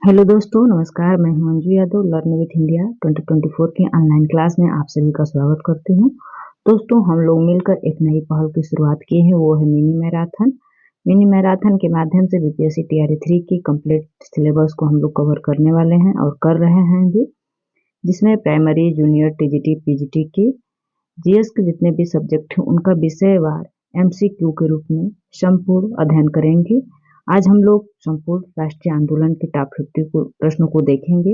Hello दोस्तों, नमस्कार। मैं हूं Anju Yadav, learn with India 2024 की ऑनलाइन क्लास में आप सभी का स्वागत करती हूं। दोस्तों, हम लोग मिलकर एक नई पहल की शुरुआत की है, वो है मिनी मैराथन। मिनी मैराथन के माध्यम से बीपीएससी टीआरई 3 की कंप्लीट सिलेबस को हम लोग कवर करने वाले हैं और कर रहे हैं भी, जिसमें प्राइमरी, जूनियर, टीजीटी, पीजीटी की जीएस के जितने भी सब्जेक्ट हैं उनका विषयवार एमसीक्यू के रूप में संपूर्ण अध्ययन करेंगे। आज हम लोग संपूर्ण राष्ट्रीय आंदोलन के टॉप 50 प्रश्नों को देखेंगे।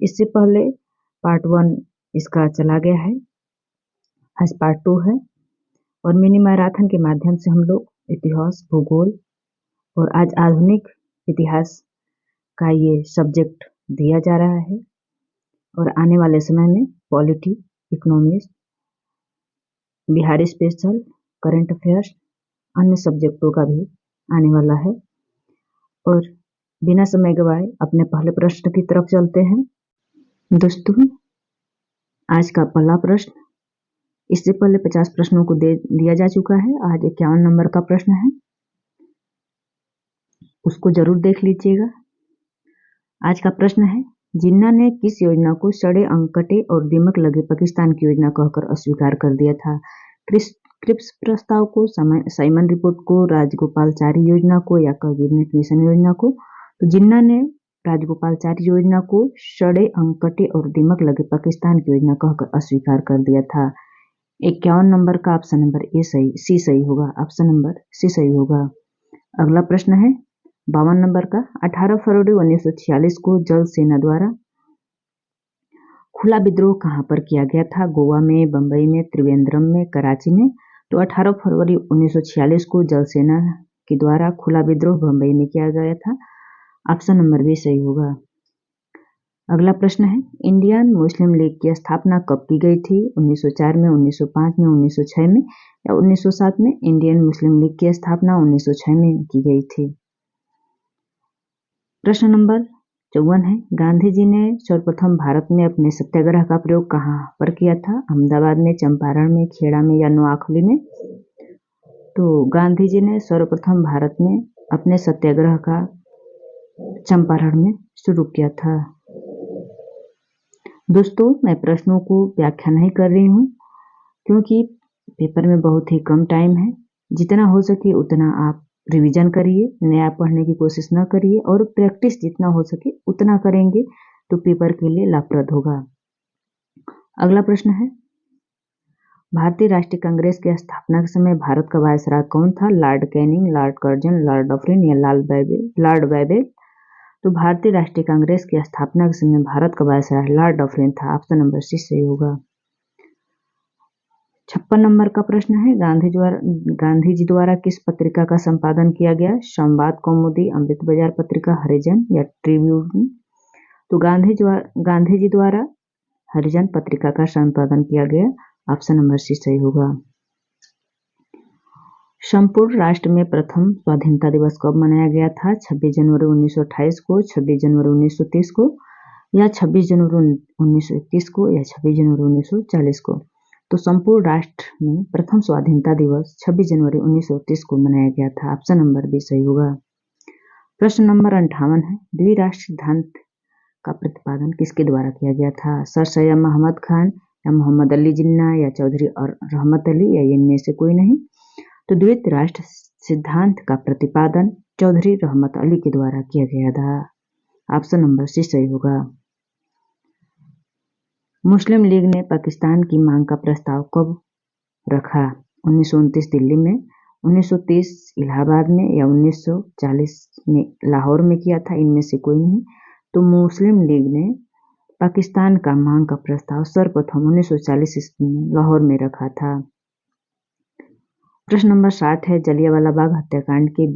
इससे पहले पार्ट 1 इसका चला गया है, आज पार्ट 2 है। और मिनी मैराथन के माध्यम से हम लोग इतिहास, भूगोल और आज आधुनिक इतिहास का ये सब्जेक्ट दिया जा रहा है और आने वाले समय में polity, economics, Bihari special, current affairs, अन्य सब्जेक्टों का भी आने वाला है। और बिना समय गवाए अपने पहले प्रश्न की तरफ चलते हैं। दोस्तों, आज का पहला प्रश्न, इससे पहले 50 प्रश्नों को दे दिया जा चुका है। आज 51 नंबर का प्रश्न है, उसको जरूर देख लीजिएगा। आज का प्रश्न है, जिन्ना ने किस योजना को सड़े अंक कटे और दीमक लगे पाकिस्तान की योजना कहकर अस्वीकार कर दिया था? क्रिप्स प्रस्ताव को, साइमन रिपोर्ट को, राजगोपालचारी योजना को या कैबिनेट मिशन योजना को? तो जिन्ना ने राजगोपालचारी योजना को सड़े अंक कटे और दीमक लगे पाकिस्तान की योजना कहकर अस्वीकार कर दिया था। 51 नंबर का ऑप्शन नंबर सी सही होगा। ऑप्शन नंबर सी सही होगा। अगला प्रश्न है 52 नंबर का, 18 फरवरी 1946 को जल सेना द्वारा खुला विद्रोह कहां पर किया गया था? गोवा में, बंबई में, त्रिवेंद्रम में, कराची में? तो 18 फरवरी 1946 को जल सेना के द्वारा खुला विद्रोह बंबई में किया गया था। ऑप्शन नंबर बी सही होगा। अगला प्रश्न है, इंडियन मुस्लिम लीग की स्थापना कब की गई थी? 1904 में, 1905 में, 1906 में या 1907 में? इंडियन मुस्लिम लीग की स्थापना 1906 में की गई थी। प्रश्न नंबर 54 है, गांधी जी ने सर्वप्रथम भारत में अपने सत्याग्रह का प्रयोग कहां पर किया था? अहमदाबाद में, चंपारण में, खेड़ा में या नोआखली में? तो गांधी जी ने सर्वप्रथम भारत में अपने सत्याग्रह का चंपारण में शुरू किया था। दोस्तों, मैं प्रश्नों को व्याख्या नहीं कर रही हूँ क्योंकि पेपर में बहुत ही कम टाइम है। जितना हो सके उतना आप रिवीजन करिए, नया पढ़ने की कोशिश न करिए और प्रैक्टिस जितना हो सके उतना करेंगे तो पेपर के लिए लाभप्रद होगा। अगला प्रश्न है, भारतीय राष्ट्रीय कांग्रेस की स्थापना के समय भारत का वायसराय कौन था? Lord Canning, Lord Curzon, Lord Dufferin या लॉर्ड बैबेल? तो भारतीय राष्ट्रीय कांग्रेस की स्थापना के समय भारत का वायसराय लॉर्ड डफरिन था। ऑप्शन नंबर सी सही होगा। 56 नंबर का प्रश्न है, गांधी जी द्वारा किस पत्रिका का संपादन किया गया? संवाद, कौमुदी, अमृत बाजार पत्रिका, हरिजन या ट्रिब्यून? तो गांधी जी द्वारा हरिजन पत्रिका का संपादन किया गया। ऑप्शन नंबर सी सही होगा। संपूर्ण राष्ट्र में प्रथम स्वाधीनता दिवस कब मनाया गया था? 26 जनवरी 1928 को, 26 जनवरी 1930 को या 26 जनवरी 1931 को या 26 जनवरी 1940 को? तो संपूर्ण राष्ट्र में प्रथम स्वाधीनता दिवस 26 जनवरी 1930 को मनाया गया था। ऑप्शन नंबर बी सही होगा। प्रश्न नंबर 58 है, द्विराष्ट्र सिद्धांत का प्रतिपादन किसके द्वारा किया गया था? सर सैयद मोहम्मद खान या मोहम्मद अली जिन्ना या चौधरी और रहमत अली या इनमें से कोई नहीं? तो द्वैत राष्ट्र सिद्धांत का प्रतिपादन चौधरी रहमत अली के द्वारा किया गया था। ऑप्शन नंबर सी सही होगा। मुस्लिम लीग ने पाकिस्तान की मांग का प्रस्ताव कब रखा? 1929 दिल्ली में, 1930 इलाहाबाद में या 1940 में लाहौर में किया था? इनमें से कोई नहीं। तो मुस्लिम लीग ने पाकिस्तान का मांग का प्रस्ताव सर्वप्रथम 1940 ईस्वी में लाहौर में रखा था। प्रश्न नंबर 60 है, जलियांवाला बाग हत्याकांड के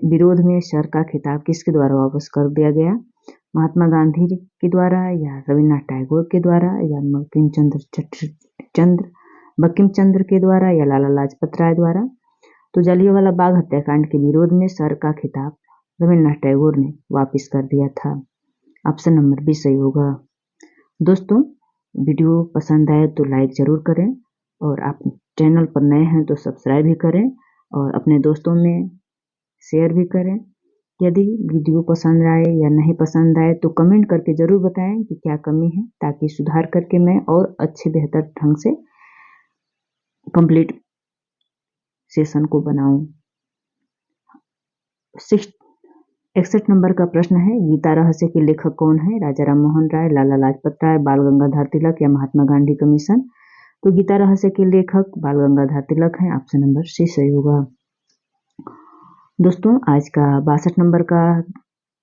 विरोध में सर का खिताब किसके द्वारा वापस कर दिया गया? महात्मा गांधी के द्वारा या रविन्द्रनाथ टैगोर के द्वारा या बंकिम चंद्र के द्वारा या लाला लाजपत राय द्वारा? तो जलियांवाला बाग हत्याकांड के विरोध में सर का खिताब रविन्द्रनाथ टैगोर ने वापस कर दिया था। ऑप्शन नंबर बी सही होगा। दोस्तों, वीडियो पसंद आए तो लाइक जरूर करें और आप चैनल पर नए हैं तो सब्सक्राइब भी करें और अपने दोस्तों में शेयर भी करें यदि वीडियो पसंद आए या नहीं पसंद आए तो कमेंट करके ज़रूर बताएं कि क्या कमी है, ताकि सुधार करके मैं और अच्छे बेहतर ढंग से कंप्लीट सेशन को बनाऊं। 61 नंबर का प्रश्न है, गीता रहस्य के लेखक कौन है? राजा राम मोहन राय, लाला लाजपत राय, बाल गंगाधर तिलक या महात्मा गांधी का मिशन? तो गीता रहस्य के लेखक बाल गंगाधर तिलक हैं। ऑप्शन नंबर सी सही होगा। दोस्तों, आज का 62 नंबर का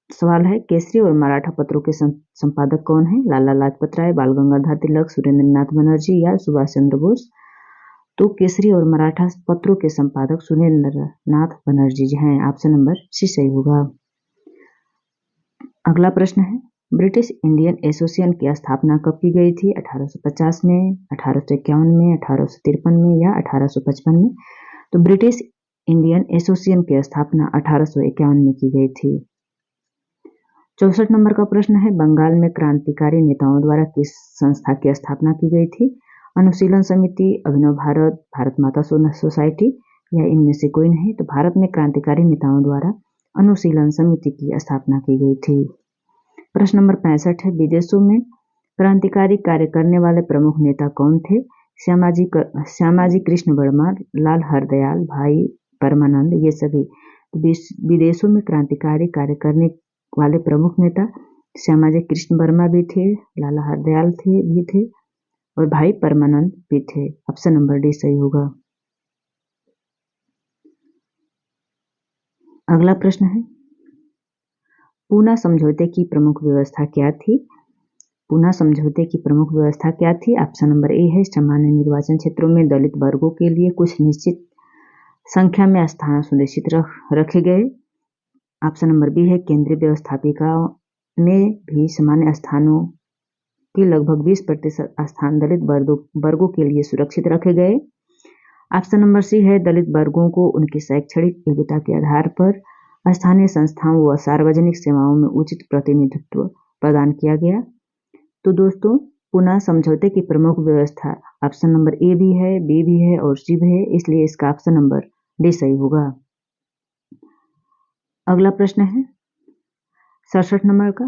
सवाल है, केसरी और मराठा पत्रों के संपादक कौन है? लाला लाजपत राय, बाल गंगाधर तिलक, सुरेंद्रनाथ बनर्जी या सुभाष चंद्र बोस? तो केसरी और मराठा पत्रों के संपादक सुरेंद्रनाथ बनर्जी जी हैं। ऑप्शन नंबर सी सही होगा। अगला प्रश्न है, ब्रिटिश इंडियन एसोसिएशन की स्थापना कब की गई थी? 1850 में, 1851 में, 1853 में या 1855 में? तो ब्रिटिश इंडियन एसोसिएशन की स्थापना 1851 में की गई थी। 64 नंबर का प्रश्न है, बंगाल में क्रांतिकारी नेताओं द्वारा किस संस्था की स्थापना की गई थी? अनुशीलन समिति, अभिनव भारत, भारत माता सोसाइटी या इनमें से कोई नहीं? तो भारत में क्रांतिकारी नेताओं द्वारा अनुशीलन समिति की स्थापना की गई थी। प्रश्न नंबर 65 है, विदेशों में क्रांतिकारी कार्य करने वाले प्रमुख नेता कौन थे? श्यामाजी कृष्ण वर्मा, लाल हरदयाल, भाई परमानंद, ये सभी। विदेशों में क्रांतिकारी कार्य करने वाले प्रमुख नेता श्यामाजी कृष्ण वर्मा भी थे, लाला हरदयाल भी थे और भाई परमानंद भी थे। ऑप्शन नंबर डी सही होगा। अगला प्रश्न है, पूना समझौते की प्रमुख व्यवस्था क्या थी? पूना समझौते की प्रमुख व्यवस्था क्या थी? ऑप्शन नंबर ए है, सामान्य निर्वाचन क्षेत्रों में दलित वर्गों के लिए कुछ निश्चित संख्या में स्थान सुनिश्चित रखे गए। ऑप्शन नंबर बी है, केंद्रीय व्यवस्थापिकाओं में भी सामान्य स्थानों के लगभग 20% स्थान दलित वर्गों के लिए सुरक्षित रखे गए। ऑप्शन नंबर सी है, दलित वर्गों को उनकी शैक्षणिक योग्यता के आधार पर स्थानीय संस्थाओं व सार्वजनिक सेवाओं में उचित प्रतिनिधित्व प्रदान किया गया। तो दोस्तों, पूना समझौते की प्रमुख व्यवस्था ऑप्शन नंबर ए भी है, बी भी है और सी भी है, इसलिए इसका ऑप्शन नंबर डी सही होगा। अगला प्रश्न है 67 नंबर का,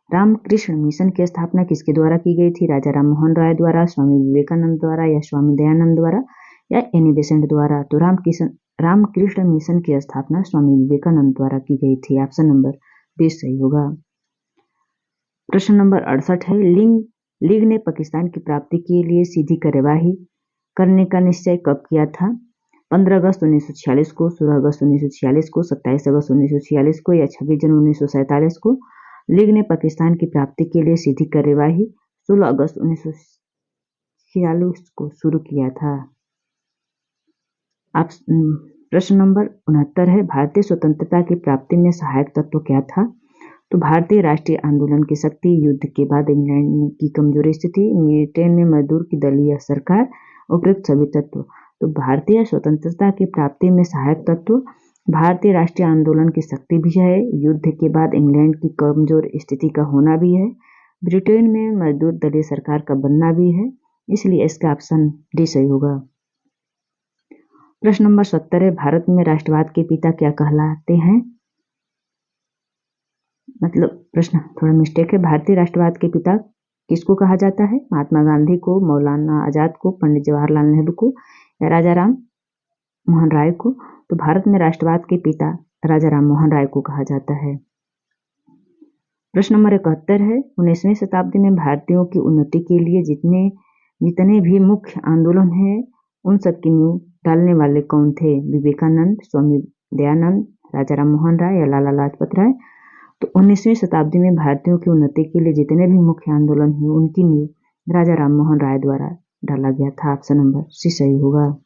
रामकृष्ण मिशन की स्थापना किसके द्वारा की गई थी? राजा राम मोहन राय द्वारा, स्वामी विवेकानंद द्वारा या स्वामी दयानंद द्वारा या एनी बेसेंट द्वारा? तो रामकृष्ण मिशन की स्थापना स्वामी विवेकानंद द्वारा की गई थी। ऑप्शन नंबर बी सही होगा। प्रश्न नंबर 68 है, लीग ने पाकिस्तान की प्राप्ति के लिए सीधी कार्यवाही करने का निश्चय कब किया था? 15 अगस्त 1946 को, 16 अगस्त 1946 को, 27 अगस्त 1946 को या 26 जनवरी 1947 को? लीग ने पाकिस्तान की प्राप्ति के लिए सीधी कार्यवाही 16 अगस्त 1946 को शुरू किया था। प्रश्न नंबर 69 है, भारतीय स्वतंत्रता की प्राप्ति में सहायक तत्व क्या था? तो भारतीय राष्ट्रीय आंदोलन की शक्ति, युद्ध के बाद इंग्लैंड की कमजोर स्थिति, ब्रिटेन में मजदूर की दलीय सरकार, उपयुक्त सभी तत्व। तो भारतीय स्वतंत्रता की प्राप्ति में सहायक तत्व भारतीय राष्ट्रीय आंदोलन की शक्ति भी है, युद्ध के बाद इंग्लैंड की कमजोर स्थिति का होना भी है, ब्रिटेन में मजदूर दलीय सरकार का बनना भी है, इसलिए इसका ऑप्शन डी सही होगा। प्रश्न नंबर 70 है, भारत में राष्ट्रवाद के पिता क्या कहलाते हैं? मतलब प्रश्न थोड़ा मिस्टेक है, भारतीय राष्ट्रवाद के पिता किसको कहा जाता है? महात्मा गांधी को, मौलाना आजाद को, पंडित जवाहरलाल नेहरू को या राजा राम मोहन राय को? तो भारत में राष्ट्रवाद के पिता राजा राम मोहन राय को कहा जाता है। प्रश्न नंबर 71 है, 19वीं शताब्दी में भारतीयों की उन्नति के लिए जितने भी मुख्य आंदोलन हैं उन सब की नींव डालने वाले कौन थे? विवेकानंद, स्वामी दयानंद, राजा राम मोहन राय या लाला लाजपत राय? तो 19वीं शताब्दी में भारतीयों की उन्नति के लिए जितने भी मुख्य आंदोलन हैं उनकी नींव राजा राम मोहन राय द्वारा डाला गया था। ऑप्शन नंबर सी सही होगा।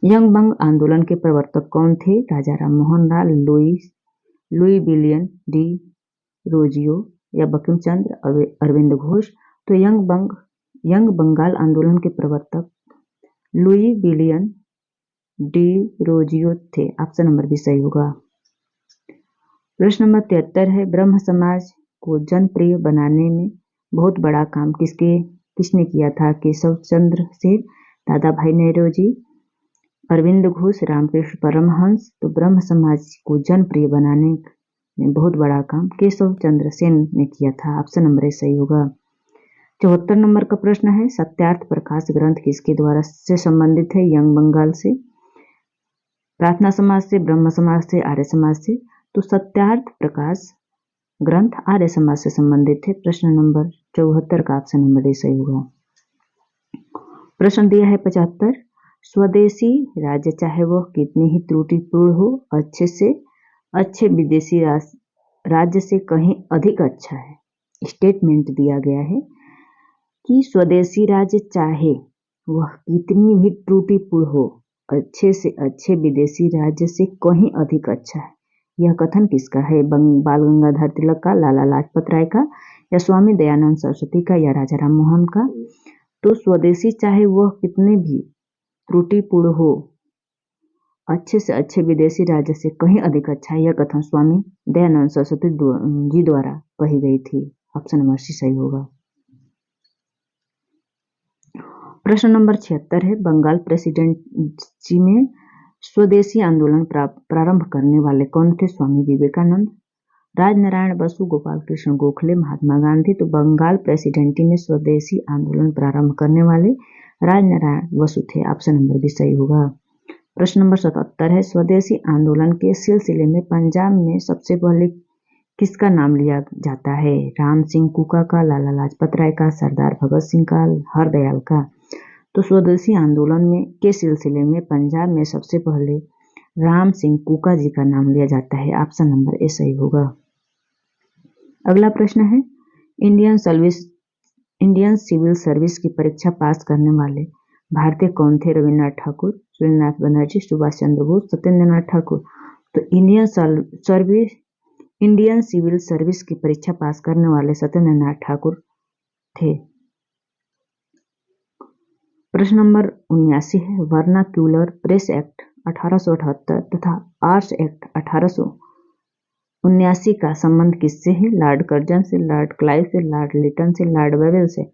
यंग बंग आंदोलन के प्रवर्तक कौन थे? राजा Ram Mohan Roy, Louis William D रोजियो या बंकिम चंद्र अरविंद घोष? तो यंग बंगाल आंदोलन के प्रवर्तक लुई विलियम डी रोजियो थे। ऑप्शन नंबर भी सही होगा। प्रश्न नंबर 73 है, ब्रह्म समाज को जनप्रिय बनाने में बहुत बड़ा काम किसने किया था? केशव चंद्र सेन, दादा भाई नौरोजी, अरविंद घोष, रामकृष्ण परमहंस। तो ब्रह्म समाज को जनप्रिय बनाने में बहुत बड़ा काम केशव चंद्र सेन ने किया था। ऑप्शन नंबर ए सही होगा। 74 नंबर का प्रश्न है, सत्यार्थ प्रकाश ग्रंथ किसके द्वारा से संबंधित है? यंग बंगाल से, प्रार्थना समाज से, ब्रह्म समाज से, आर्य समाज से। तो सत्यार्थ प्रकाश ग्रंथ आर्य समाज से संबंधित है। प्रश्न नंबर 74 का ऑप्शन नंबर ए सही होगा। प्रश्न दिया है 75, स्वदेशी राज्य चाहे वह कितने ही त्रुटिपूर्ण हो, अच्छे से अच्छे विदेशी राज्य से कहीं अधिक अच्छा है। स्टेटमेंट दिया गया है कि स्वदेशी राज्य चाहे वह कितनी भी त्रुटिपूर्ण हो, अच्छे से अच्छे विदेशी राज्य से कहीं अधिक अच्छा है। यह कथन किसका है? बाल गंगाधर तिलक का, लाला लाजपत राय का, या स्वामी दयानंद सरस्वती का, या राजा राम मोहन का? तो स्वदेशी चाहे वह कितने भी त्रुटिपूर्ण हो, अच्छे से अच्छे विदेशी राज्य से कहीं अधिक अच्छा है। यह कथन स्वामी दयानंद सरस्वती जी द्वारा कही गई थी। ऑप्शन नंबर सी सही होगा। प्रश्न नंबर 76 है, बंगाल प्रेसिडेंसी में स्वदेशी आंदोलन प्रारंभ करने वाले कौन थे? स्वामी विवेकानंद, राजनारायण बसु, गोपाल कृष्ण गोखले, महात्मा गांधी। तो बंगाल प्रेसिडेंसी में स्वदेशी आंदोलन प्रारंभ करने वाले राजनारायण बसु थे। ऑप्शन नंबर भी सही होगा। प्रश्न नंबर 77 है, स्वदेशी आंदोलन के सिलसिले में पंजाब में सबसे पहले किसका नाम लिया जाता है? राम सिंह कुका का, लाला लाजपत राय का, सरदार भगत सिंह का, हरदयाल का? तो स्वदेशी आंदोलन में के सिलसिले में पंजाब में सबसे पहले राम सिंह कुका जी का नाम लिया जाता है। ऑप्शन नंबर ए सही होगा। अगला प्रश्न है, इंडियन सिविल सर्विस की परीक्षा पास करने वाले भारतीय कौन थे? रविन्द्रनाथ ठाकुर, सूर्यनाथ बनर्जी, सुभाष चंद्र बोस, सत्येंद्रनाथ ठाकुर। तो इंडियन सिविल सर्विस की परीक्षा पास करने वाले सत्येंद्रनाथ ठाकुर थे। प्रश्न नंबर 79 है, वर्नाक्यूलर प्रेस एक्ट 1878 तथा आर्ट्स एक्ट 1879 का संबंध किससे है? लॉर्ड कर्जन से, लॉर्ड क्लाइव से, लॉर्ड लिटन से, लॉर्ड वेवेल से।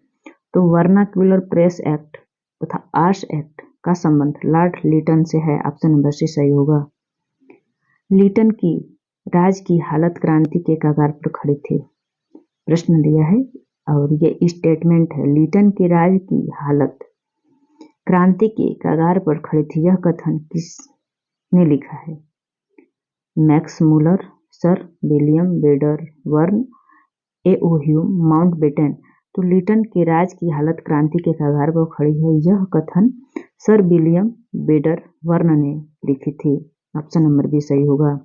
तो वर्नाक्यूलर प्रेस एक्ट तथा आर्ट्स एक्ट का संबंध लॉर्ड लिटन से है। ऑप्शन नंबर सी सही होगा। लिटन की राज की हालत क्रांति के कगार पर खड़ी थी। प्रश्न दिया है और ये स्टेटमेंट है, लिटन की राज की हालत क्रांति के कगार पर खड़ी थी। यह कथन किसने लिखा है? मैक्स मूलर, सर विलियम बेडरवर्न, ए.ओ. Hume, Mountbatten. तो लिटन के राज की हालत क्रांति के कगार पर खड़ी है, यह कथन सर विलियम बेडरवर्न ने लिखी थी। ऑप्शन नंबर बी सही होगा।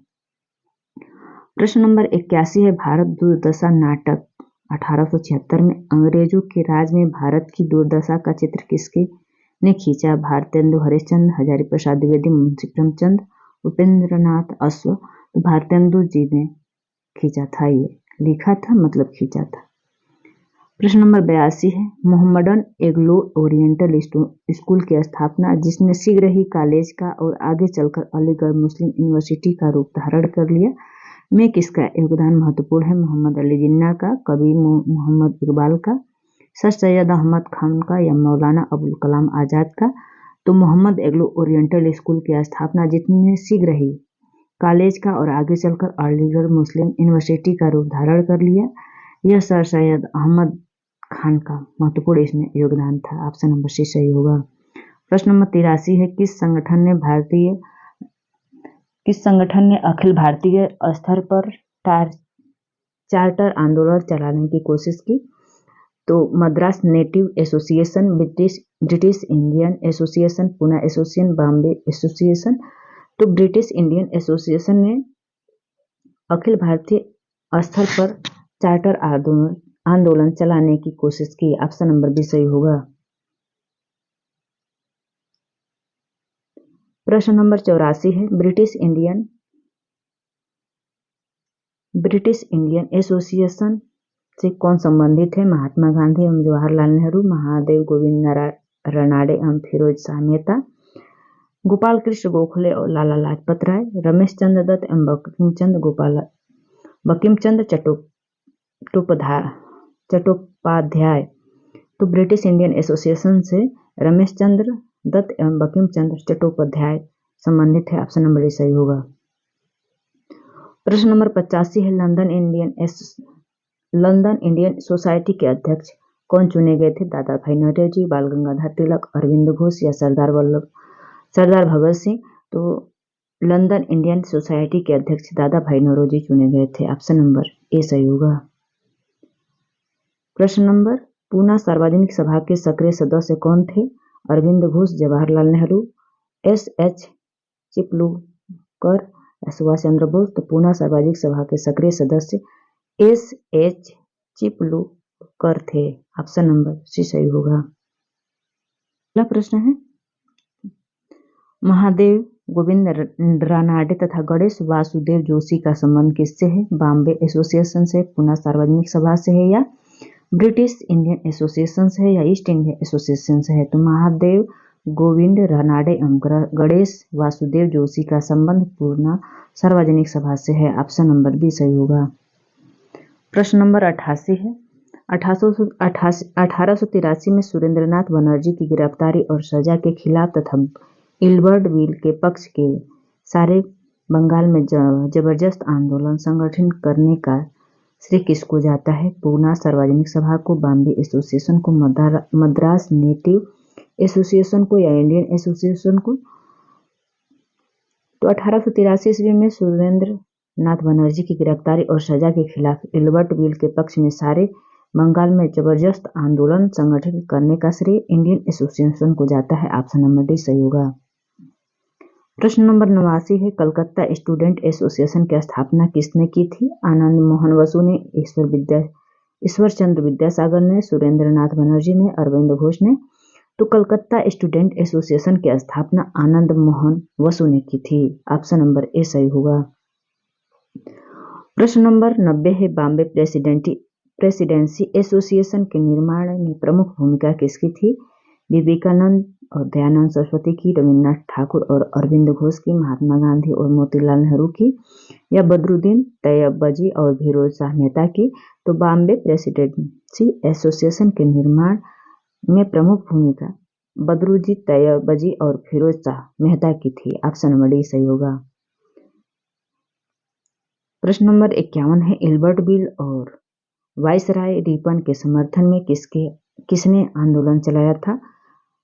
प्रश्न नंबर 81 है, भारत दुर्दशा नाटक 1876 में अंग्रेजों के राज में भारत की दुर्दशा का चित्र किसके ने खींचा? भारतेंदु हरिश्चंद्र, हजारी प्रसाद द्विवेदी, मुंशी प्रेमचंद, उपेंद्रनाथ अश्व। भारतेंदु जी ने खींचा था, ये लिखा था मतलब खींचा था। प्रश्न नंबर 82 है, मोहम्मडन एग्लो ओरिएंटल स्कूल की स्थापना, जिसने शीघ्र ही कॉलेज का और आगे चलकर अलीगढ़ मुस्लिम यूनिवर्सिटी का रूप धारण कर लिया, में किसका योगदान महत्वपूर्ण है? मोहम्मद अली जिन्ना का, कवि मोहम्मद इकबाल का, सर सैयद अहमद खान का, या मौलाना अबुल कलाम आजाद का? तो मोहम्मद एग्लो ओरिएंटल स्कूल की स्थापना, जिसने शीघ्र ही कॉलेज का और आगे चलकर अलीगढ़ मुस्लिम यूनिवर्सिटी का रूप धारण कर लिया, यह सर सैयद अहमद खान का महत्वपूर्ण इसमें योगदान था। ऑप्शन नंबर सी सही होगा। प्रश्न नंबर 83 है, किस संगठन ने अखिल भारतीय स्तर पर चार्टर आंदोलन चलाने की कोशिश की? तो Madras native association, British Indian association, Pune association, Bombay association. तो ब्रिटिश इंडियन एसोसिएशन ने अखिल भारतीय स्तर पर चार्टर आंदोलन चलाने की कोशिश की। ऑप्शन नंबर बी सही होगा। प्रश्न नंबर 84 है, ब्रिटिश इंडियन एसोसिएशन से कौन संबंधित है? महात्मा गांधी एवं जवाहरलाल नेहरू, महादेव गोविंद रनाडे एवं फिरोज शाह मेहता, गोपाल कृष्ण गोखले और लाला लाजपत राय, रमेश चंद्र दत्त एवं बंकिम चंद्र चट्टोपाध्याय। तो ब्रिटिश इंडियन एसोसिएशन से रमेश चंद्र दत्त एवं बंकिम चंद्र चट्टोपाध्याय संबंधित है। ऑप्शन नंबर ए सही होगा। प्रश्न नंबर 85 है लंदन इंडियन सोसाइटी के अध्यक्ष कौन चुने गए थे? दादा भाई नौरोजी, बाल गंगाधर तिलक, अरविंद घोष या सरदार भगत सिंह। तो लंदन इंडियन सोसाइटी के अध्यक्ष दादा भाई नौरोजी चुने गए थे। ऑप्शन नंबर ए सही होगा। प्रश्न नंबर पूना सार्वजनिक सभा के सक्रिय सदस्य कौन थे? अरविंद घोष, जवाहरलाल नेहरू, एस.एच. चिपलूकर या सुभाष चंद्र बोस। तो पूना सार्वजनिक सभा के सक्रिय सदस्य एस.एच. चिपलूकर थे। ऑप्शन नंबर सी सही होगा। अगला प्रश्न है महादेव गोविंद रानाडे तथा गणेश वासुदेव जोशी का संबंध किससे है? बॉम्बे एसोसिएशन से, पूना सार्वजनिक सभा से है या ब्रिटिश इंडियन एसोसिएशन से है या ईस्ट इंडिया एसोसिएशन से है? तो महादेव गोविंद रानाडे एवं गणेश वासुदेव जोशी का संबंध पूना सार्वजनिक सभा से है। ऑप्शन नंबर बी सही होगा। प्रश्न नंबर 88 है 1883 में सुरेंद्रनाथ बनर्जी की गिरफ्तारी और सजा के खिलाफ तथा इल्बर्ट बिल के पक्ष के सारे बंगाल में जबरदस्त आंदोलन संगठन करने का श्रेय किसको जाता है? पूना सार्वजनिक सभा को, बॉम्बे एसोसिएशन को, मद्रास नेटिव एसोसिएशन को या इंडियन एसोसिएशन को? तो 1883 ईस्वी में सुरेंद्र नाथ बनर्जी की गिरफ्तारी और सजा के खिलाफ इल्बर्ट बिल के पक्ष में सारे बंगाल में जबरदस्त आंदोलन संगठित करने का श्रेय इंडियन एसोसिएशन को जाता है। ऑप्शन नंबर डी सही होगा। प्रश्न नंबर 89 है कलकत्ता स्टूडेंट एसोसिएशन की स्थापना किसने की थी? आनंद मोहन बसु ने, ईश्वर चंद्र विद्यासागर ने, सुरेंद्र नाथ बनर्जी ने, अरविंद घोष ने। तो कलकत्ता स्टूडेंट एसोसिएशन की स्थापना आनंद मोहन बसु ने की थी। ऑप्शन नंबर ए सही होगा। प्रश्न नंबर 90 है बॉम्बे प्रेसिडेंसी एसोसिएशन के निर्माण में प्रमुख भूमिका किसकी थी? विवेकानंद और दयानंद सरस्वती की, रविन्द्रनाथ ठाकुर और अरविंद घोष की, महात्मा गांधी और मोतीलाल नेहरू की या बदरुद्दीन तैयबजी और फिरोज शाह मेहता की? तो बॉम्बे प्रेसिडेंसी एसोसिएशन के निर्माण में प्रमुख भूमिका बदरुद्दीन तैयबजी और फिरोज शाह मेहता की थी। ऑप्शन नंबर डी सही होगा। प्रश्न नंबर 51 है इल्बर्ट बिल और वायसराय रिपन के समर्थन में किसने आंदोलन चलाया था?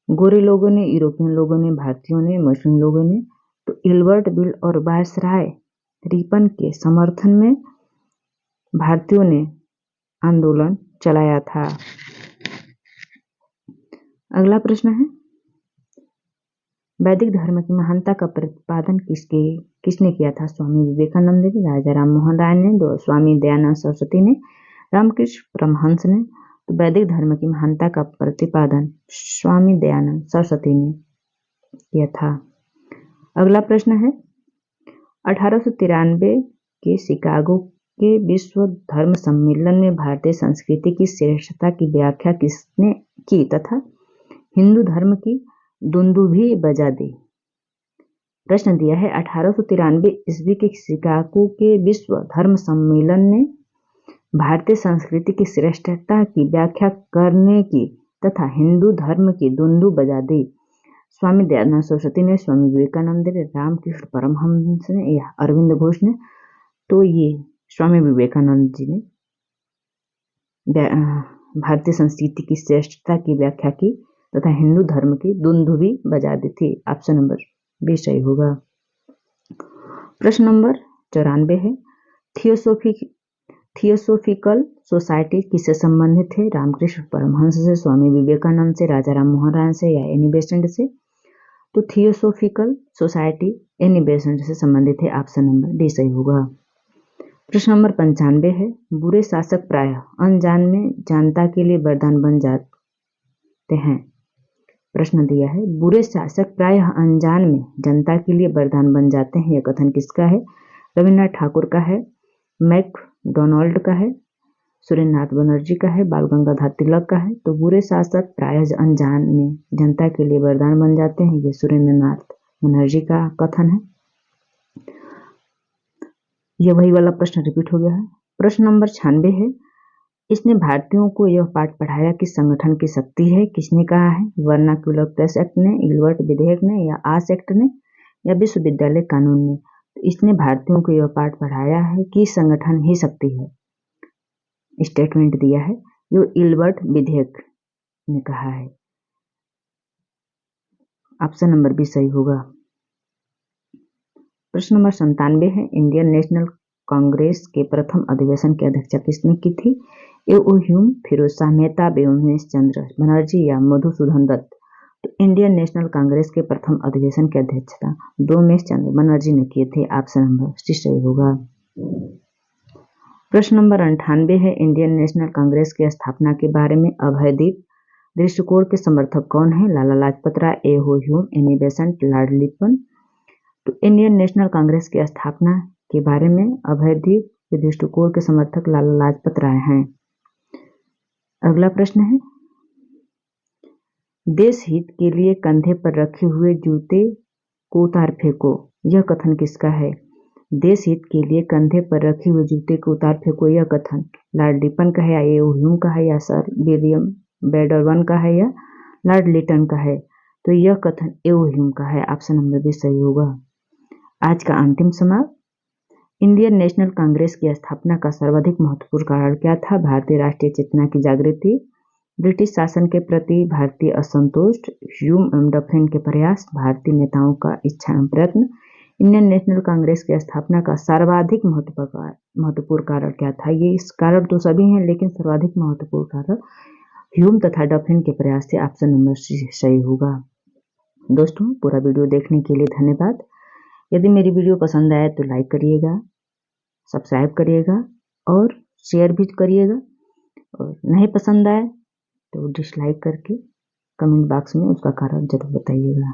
गोरे लोगों ने, यूरोपियन लोगों ने, भारतीयों ने, मुस्लिम लोगों ने? तो इल्बर्ट बिल और वायसराय रिपन के समर्थन में भारतीयों ने आंदोलन चलाया था। अगला प्रश्न है वैदिक धर्म की महानता का प्रतिपादन किसने किया था? स्वामी विवेकानंद ने, राजा राम मोहन राय ने, स्वामी दयानंद सरस्वती ने, रामकृष्ण परमहंस ने। तो वैदिक धर्म की महानता का प्रतिपादन स्वामी दयानंद सरस्वती ने किया था। अगला प्रश्न है 1893 के शिकागो के विश्व धर्म सम्मेलन में भारतीय संस्कृति की श्रेष्ठता की व्याख्या किसने की तथा हिंदू धर्म की दुंदुभी बजा दी? प्रश्न दिया है 1893 ईस्वी के शिकागो के विश्व धर्म सम्मेलन में भारतीय संस्कृति की श्रेष्ठता की व्याख्या करने की तथा हिंदू धर्म की दुंदु बजा दी। स्वामी दयानंद सरस्वती ने, स्वामी विवेकानंद ने, रामकृष्ण परमहंस ने या अरविंद घोष ने? तो ये स्वामी विवेकानंद जी ने भारतीय संस्कृति की श्रेष्ठता की व्याख्या की तथा हिंदू धर्म की दुंदुभी बजा दी थी। ऑप्शन नंबर बी सही होगा। प्रश्न नंबर 94 है थियोसोफिकल सोसाइटी किससे संबंधित है? रामकृष्ण परमहंस से, स्वामी विवेकानंद से, राजा राम मोहन राय से या एनी बेसेंट से? तो थियोसोफिकल सोसाइटी एनी बेसेंट से संबंधित है। ऑप्शन नंबर डी सही होगा। प्रश्न नंबर 95 है बुरे शासक प्रायः अनजान में जनता के लिए वरदान बन जाते हैं। प्रश्न दिया है बुरे शासक प्रायः अनजान में जनता के लिए वरदान बन जाते हैं। यह कथन किसका है? रविन्द्रनाथ ठाकुर का है, मैकडॉनल्ड का है, सुरेंद्रनाथ बनर्जी का है, बाल गंगाधर तिलक का है। तो बुरे शासक प्रायः अनजान में जनता के लिए वरदान बन जाते हैं, ये सुरेंद्रनाथ बनर्जी का कथन है। यह वही वाला प्रश्न रिपीट हो गया है। प्रश्न नंबर 96 है इसने भारतीयों को यह पाठ पढ़ाया कि संगठन की शक्ति है। किसने कहा है? वर्नाक्यूलर प्रेस एक्ट ने, इल्बर्ट विधेयक ने, या आस एक्ट ने, या विश्वविद्यालय कानून ने? तो इसने भारतीयों को यह पाठ पढ़ाया है कि संगठन ही शक्ति है। स्टेटमेंट दिया है जो इल्बर्ट विधेयक ने कहा है। ऑप्शन नंबर बी सही होगा। प्रश्न नंबर 97 है, इंडियन नेशनल कांग्रेस के प्रथम अधिवेशन की अध्यक्षता किसने की थी? ह्यूम, फिरोज शाह मेहता, उमेश चंद्र बनर्जी, या मधुसूदन दत्त? तो इंडियन नेशनल कांग्रेस के प्रथम अधिवेशन की अध्यक्षता उमेश चंद्र बनर्जी ने किए थे। ऑप्शन नंबर सी सही होगा। प्रश्न नंबर 98 है, इंडियन नेशनल कांग्रेस की स्थापना के बारे में अभयदीप दृष्टिकोण के समर्थक कौन है? Lala Lajpat Rai, Hume, Annie Besant, lord Lytton? तो इंडियन नेशनल कांग्रेस की स्थापना के बारे में अभयदीप के दृष्टिकोण के समर्थक लाला लाजपत राय हैं। अगला प्रश्न है, देश हित के लिए कंधे पर रखे हुए जूते को उतार फेंको, यह कथन किसका है? देश हित के लिए कंधे पर रखे हुए जूते को उतार फेंको, यह कथन लॉर्ड लिटन का है, या ह्यूम का है, या सर विलियम बेडरवन का है, या लॉर्ड लिटन का है? तो यह कथन ह्यूम का है। ऑप्शन नंबर बी सही होगा। आज का अंतिम सवाल, इंडियन नेशनल कांग्रेस की स्थापना का सर्वाधिक महत्वपूर्ण कारण क्या था? भारतीय राष्ट्रीय चेतना की जागृति, ब्रिटिश शासन के प्रति भारतीय असंतोष, ह्यूम एवं डफरिन के प्रयास, भारतीय नेताओं का इच्छा एवं प्रयत्न? इंडियन नेशनल कांग्रेस की स्थापना का सर्वाधिक महत्वपूर्ण कारण क्या था? ये इस कारण तो सभी हैं, लेकिन सर्वाधिक महत्वपूर्ण कारण ह्यूम तथा डफरिन के प्रयास से। ऑप्शन नंबर सी सही होगा। दोस्तों, पूरा वीडियो देखने के लिए धन्यवाद। यदि मेरी वीडियो पसंद आए तो लाइक करिएगा, सब्सक्राइब करिएगा और शेयर भी करिएगा, और नहीं पसंद आए तो डिसलाइक करके कमेंट बॉक्स में उसका कारण जरूर बताइएगा।